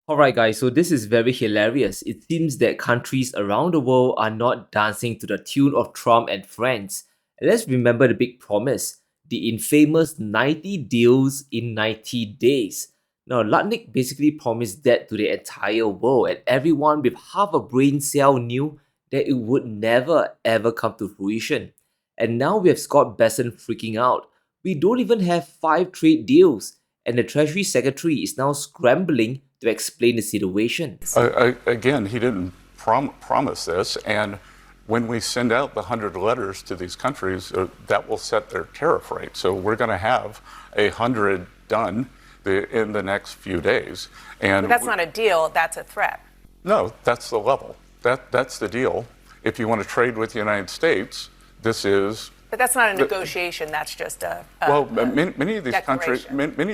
Alright guys, so this is very hilarious. It seems that countries around the world are not dancing to the tune of Trump and friends. And let's remember the big promise, the infamous 90 deals in 90 days. Now, Lutnick basically promised that to the entire world, and everyone with half a brain cell knew that it would never ever come to fruition. And now we have Scott Bessent freaking out. We don't even have 5 trade deals, and the Treasury Secretary is now scrambling to explain the situation. Again, he didn't promise this, and when we send out the 100 letters to these countries, that will set their tariff rate. So we're going to have 100 done in the next few days. And but that's not a deal, that's a threat. No, that's the level. That's the deal. If you want to trade with the United States, this is. But that's not a negotiation. That's just a many of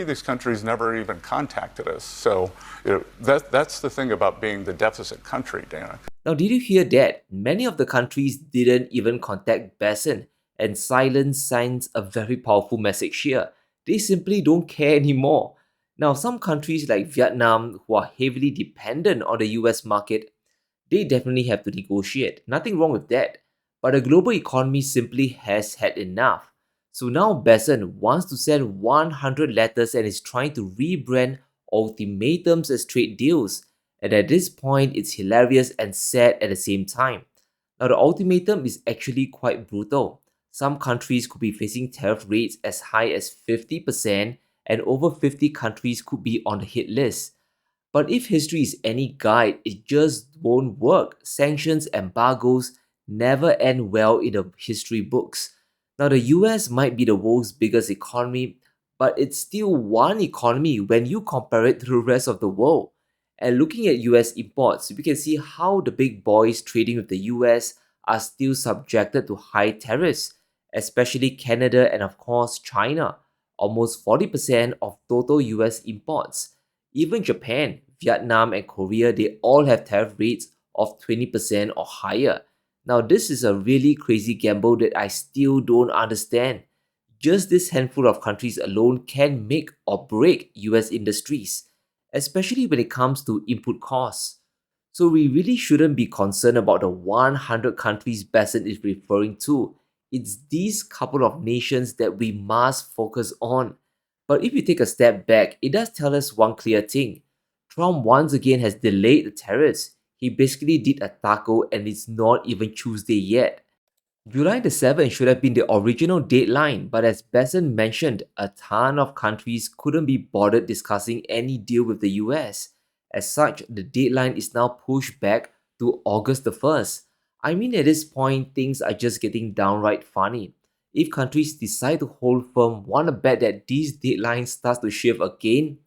these countries never even contacted us. So that's the thing about being the deficit country, Dana. Now, did you hear that? Many of the countries didn't even contact Bessent, and silence sends a very powerful message here. They simply don't care anymore. Now, some countries like Vietnam, who are heavily dependent on the US market, they definitely have to negotiate. Nothing wrong with that. But the global economy simply has had enough. So now Bessent wants to send 100 letters and is trying to rebrand ultimatums as trade deals. And at this point, it's hilarious and sad at the same time. Now, the ultimatum is actually quite brutal. Some countries could be facing tariff rates as high as 50%, and over 50 countries could be on the hit list. But if history is any guide, it just won't work. Sanctions, embargoes never end well in the history books. Now, the US might be the world's biggest economy, but it's still one economy when you compare it to the rest of the world. And looking at US imports, we can see how the big boys trading with the US are still subjected to high tariffs, especially Canada and of course China, almost 40% of total US imports. Even Japan, Vietnam and Korea, they all have tariff rates of 20% or higher. Now, this is a really crazy gamble that I still don't understand. Just this handful of countries alone can make or break US industries, especially when it comes to input costs. So we really shouldn't be concerned about the 100 countries Bessent is referring to. It's these couple of nations that we must focus on. But if you take a step back, it does tell us one clear thing. Trump once again has delayed the tariffs. He basically did a taco and it's not even Tuesday yet. July the 7th should have been the original deadline, but as Bessent mentioned, a ton of countries couldn't be bothered discussing any deal with the US. As such, the deadline is now pushed back to August the 1st. I mean, at this point, things are just getting downright funny. If countries decide to hold firm, wanna bet that these deadlines starts to shift again?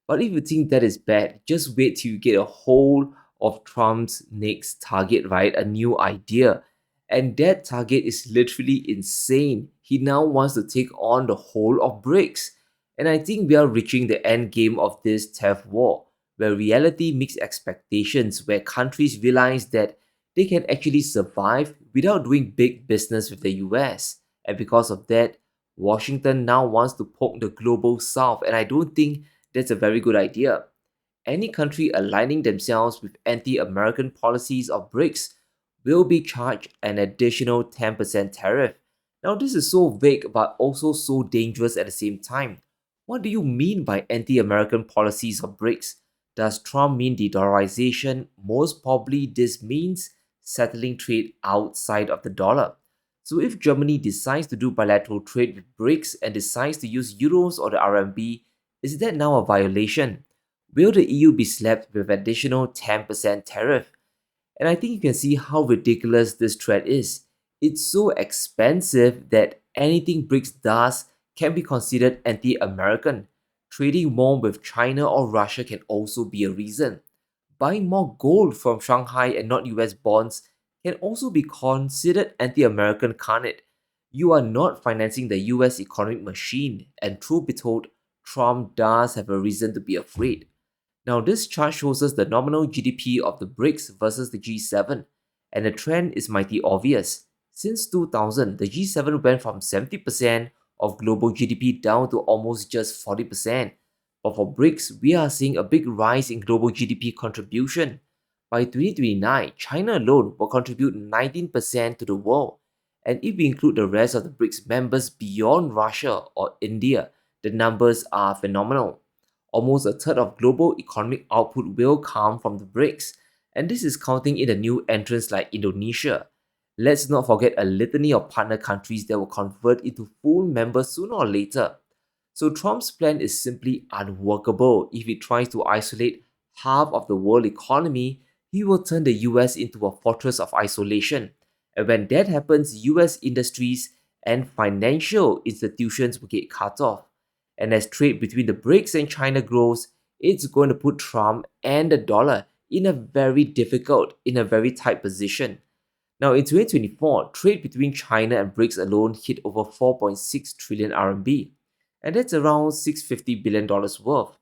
But if you think that is bad, just wait till you get a hold of Trump's next target, right? A new idea. And that target is literally insane. He now wants to take on the whole of BRICS. And I think we are reaching the end game of this tariff war, where reality meets expectations, where countries realize that they can actually survive without doing big business with the US. And because of that, Washington now wants to poke the global south, and I don't think that's a very good idea. Any country aligning themselves with anti-American policies of BRICS will be charged an additional 10% tariff. Now, this is so vague but also so dangerous at the same time. What do you mean by anti-American policies of BRICS? Does Trump mean de-dollarization? Most probably this means settling trade outside of the dollar. So if Germany decides to do bilateral trade with BRICS and decides to use euros or the RMB, is that now a violation? Will the EU be slapped with additional 10% tariff? And I think you can see how ridiculous this threat is. It's so expensive that anything BRICS does can be considered anti-American. Trading more with China or Russia can also be a reason. Buying more gold from Shanghai and not US bonds can also be considered anti-American, can't it? You are not financing the US economic machine, and truth be told, Trump does have a reason to be afraid. Now, this chart shows us the nominal GDP of the BRICS versus the G7, and the trend is mighty obvious. Since 2000, the G7 went from 70% of global GDP down to almost just 40%. But for BRICS, we are seeing a big rise in global GDP contribution. By 2029, China alone will contribute 19% to the world. And if we include the rest of the BRICS members beyond Russia or India, the numbers are phenomenal. Almost a third of global economic output will come from the BRICS, and this is counting in the new entrants like Indonesia. Let's not forget a litany of partner countries that will convert into full members sooner or later. So Trump's plan is simply unworkable. If he tries to isolate half of the world economy, he will turn the US into a fortress of isolation. And when that happens, US industries and financial institutions will get cut off. And as trade between the BRICS and China grows, it's going to put Trump and the dollar in a very tight position. Now, in 2024, trade between China and BRICS alone hit over 4.6 trillion RMB, and that's around $650 billion worth.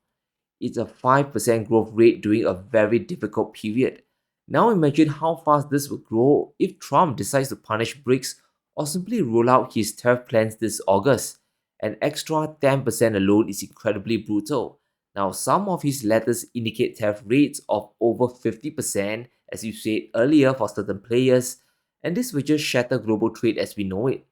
It's a 5% growth rate during a very difficult period. Now imagine how fast this will grow if Trump decides to punish BRICS or simply roll out his tariff plans this August. An extra 10% alone is incredibly brutal. Now, some of his letters indicate tariff rates of over 50%, as you said earlier, for certain players, and this will just shatter global trade as we know it.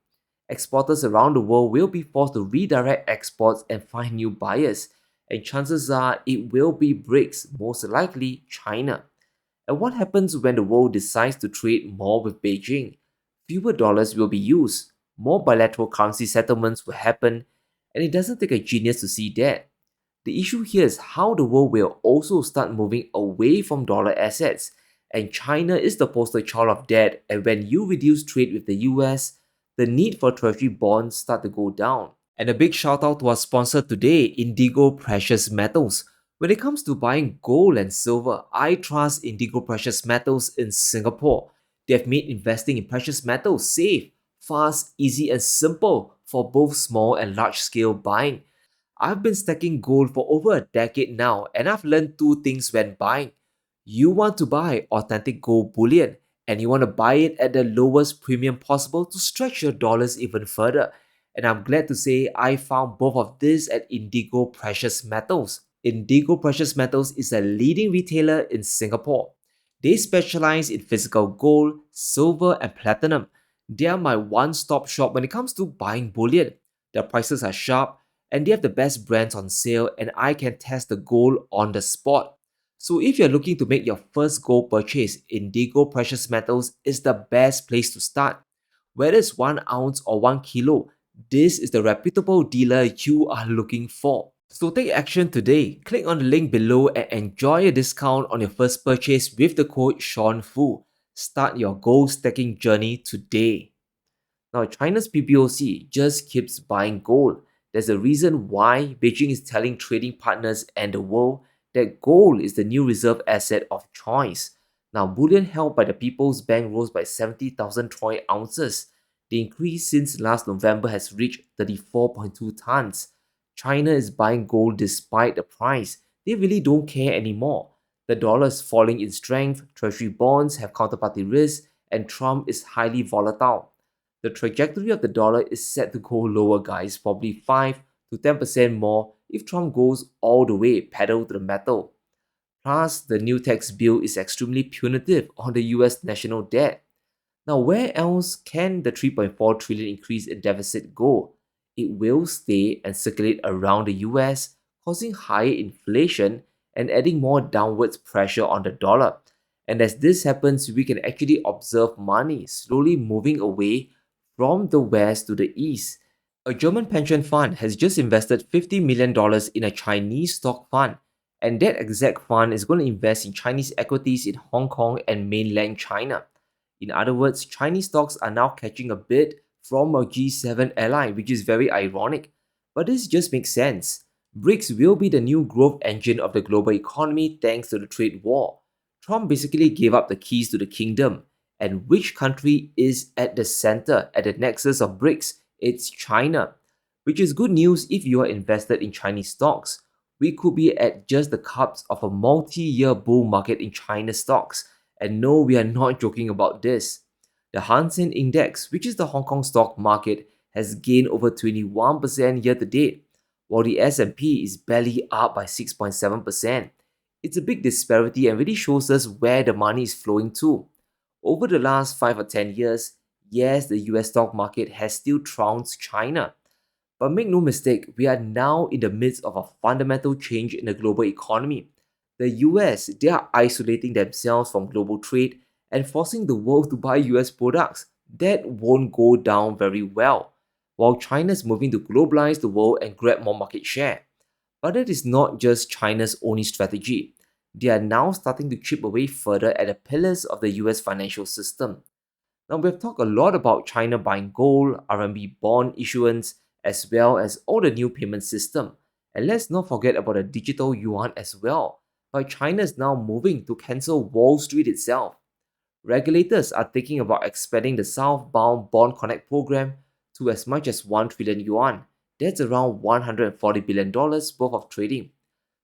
Exporters around the world will be forced to redirect exports and find new buyers, and chances are it will be BRICS, most likely China. And what happens when the world decides to trade more with Beijing? Fewer dollars will be used, more bilateral currency settlements will happen, and it doesn't take a genius to see that. The issue here is how the world will also start moving away from dollar assets, and China is the poster child of that, and when you reduce trade with the US, the need for treasury bonds start to go down. And a big shout out to our sponsor today, Indigo Precious Metals. When it comes to buying gold and silver, I trust Indigo Precious Metals in Singapore. They have made investing in precious metals safe, fast, easy, and simple for both small and large scale buying. I've been stacking gold for over a decade now, and I've learned two things when buying. You want to buy authentic gold bullion, and you want to buy it at the lowest premium possible to stretch your dollars even further. And I'm glad to say I found both of this at Indigo Precious Metals. Indigo Precious Metals is a leading retailer in Singapore. They specialize in physical gold, silver, and platinum. They are my one-stop shop when it comes to buying bullion. Their prices are sharp, and they have the best brands on sale, and I can test the gold on the spot. So if you're looking to make your first gold purchase, Indigo Precious Metals is the best place to start. Whether it's 1 ounce or 1 kilo, this is the reputable dealer you are looking for. So take action today. Click on the link below and enjoy a discount on your first purchase with the code SEANFOO. Start your gold stacking journey today. Now, China's PBOC just keeps buying gold. There's a reason why Beijing is telling trading partners and the world that gold is the new reserve asset of choice. Now, bullion held by the People's Bank rose by 70,000 troy ounces. The increase since last November has reached 34.2 tons. China is buying gold despite the price. They really don't care anymore. The dollar is falling in strength, treasury bonds have counterparty risk, and Trump is highly volatile. The trajectory of the dollar is set to go lower, guys, probably 5 to 10% more if Trump goes all the way pedal to the metal. Plus, the new tax bill is extremely punitive on the US national debt. Now, where else can the 3.4 trillion increase in deficit go? It will stay and circulate around the US, causing higher inflation and adding more downwards pressure on the dollar. And as this happens, we can actually observe money slowly moving away from the west to the east. A German pension fund has just invested $50 million in a Chinese stock fund, and that exact fund is going to invest in Chinese equities in Hong Kong and mainland China. In other words, Chinese stocks are now catching a bid from a G7 ally, which is very ironic. But this just makes sense. BRICS will be the new growth engine of the global economy thanks to the trade war. Trump basically gave up the keys to the kingdom. And which country is at the center, at the nexus of BRICS? It's China. Which is good news if you are invested in Chinese stocks. We could be at just the cusp of a multi-year bull market in China stocks. And no, we are not joking about this. The Hang Seng Index, which is the Hong Kong stock market, has gained over 21% year to date, while the S&P is barely up by 6.7%. It's a big disparity and really shows us where the money is flowing to. Over the last 5 or 10 years, yes, the US stock market has still trounced China. But make no mistake, we are now in the midst of a fundamental change in the global economy. The US, they are isolating themselves from global trade and forcing the world to buy US products. That won't go down very well, while China is moving to globalize the world and grab more market share. But that is not just China's only strategy. They are now starting to chip away further at the pillars of the US financial system. Now, we've talked a lot about China buying gold, RMB bond issuance, as well as all the new payment system. And let's not forget about the digital yuan as well. But China is now moving to cancel Wall Street itself. Regulators are thinking about expanding the southbound Bond Connect program to as much as 1 trillion yuan. That's around $140 billion worth of trading.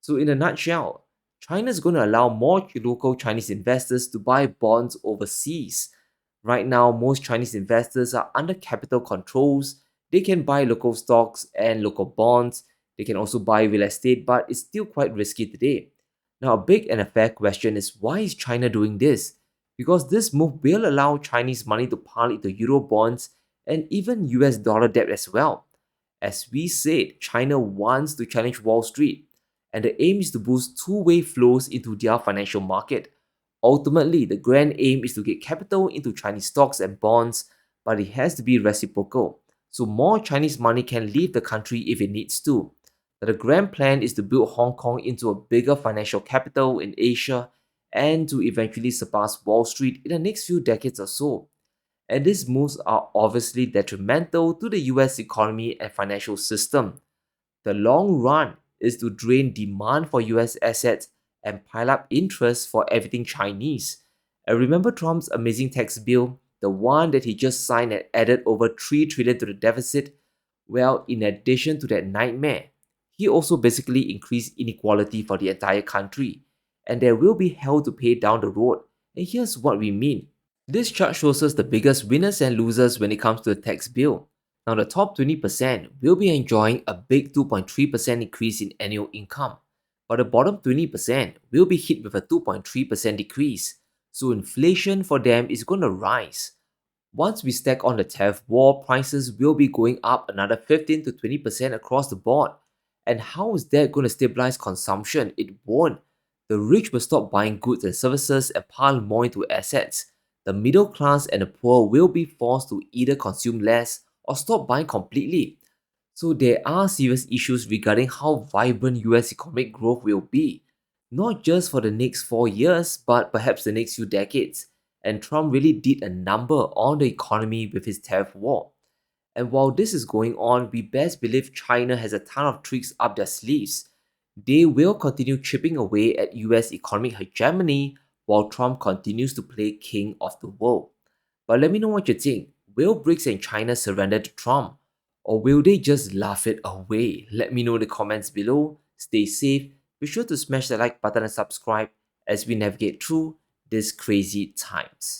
So, in a nutshell, China is going to allow more local Chinese investors to buy bonds overseas. Right now, most Chinese investors are under capital controls. They can buy local stocks and local bonds. They can also buy real estate, but it's still quite risky today. Now, a big and a fair question is, why is China doing this? Because this move will allow Chinese money to pile into euro bonds and even US dollar debt as well. As we said, China wants to challenge Wall Street, and the aim is to boost two-way flows into their financial market. Ultimately, the grand aim is to get capital into Chinese stocks and bonds, but it has to be reciprocal, so more Chinese money can leave the country if it needs to. Now, the grand plan is to build Hong Kong into a bigger financial capital in Asia and to eventually surpass Wall Street in the next few decades or so. And these moves are obviously detrimental to the US economy and financial system. The long run is to drain demand for US assets and pile up interest for everything Chinese. And remember Trump's amazing tax bill, the one that he just signed and added over 3 trillion to the deficit? Well, in addition to that nightmare, he also basically increased inequality for the entire country, and there will be hell to pay down the road. And here's what we mean. This chart shows us the biggest winners and losers when it comes to the tax bill. Now, the top 20% will be enjoying a big 2.3% increase in annual income, but the bottom 20% will be hit with a 2.3% decrease. So inflation for them is going to rise. Once we stack on the tariff war, prices will be going up another 15 to 20% across the board. And how is that going to stabilize consumption? It won't. The rich will stop buying goods and services and pile more into assets. The middle class and the poor will be forced to either consume less or stop buying completely. So there are serious issues regarding how vibrant US economic growth will be, not just for the next 4 years, but perhaps the next few decades. And Trump really did a number on the economy with his tariff war. And while this is going on, we best believe China has a ton of tricks up their sleeves. They will continue chipping away at US economic hegemony while Trump continues to play king of the world. But let me know what you think. Will BRICS and China surrender to Trump? Or will they just laugh it away? Let me know in the comments below. Stay safe. Be sure to smash the like button and subscribe as we navigate through these crazy times.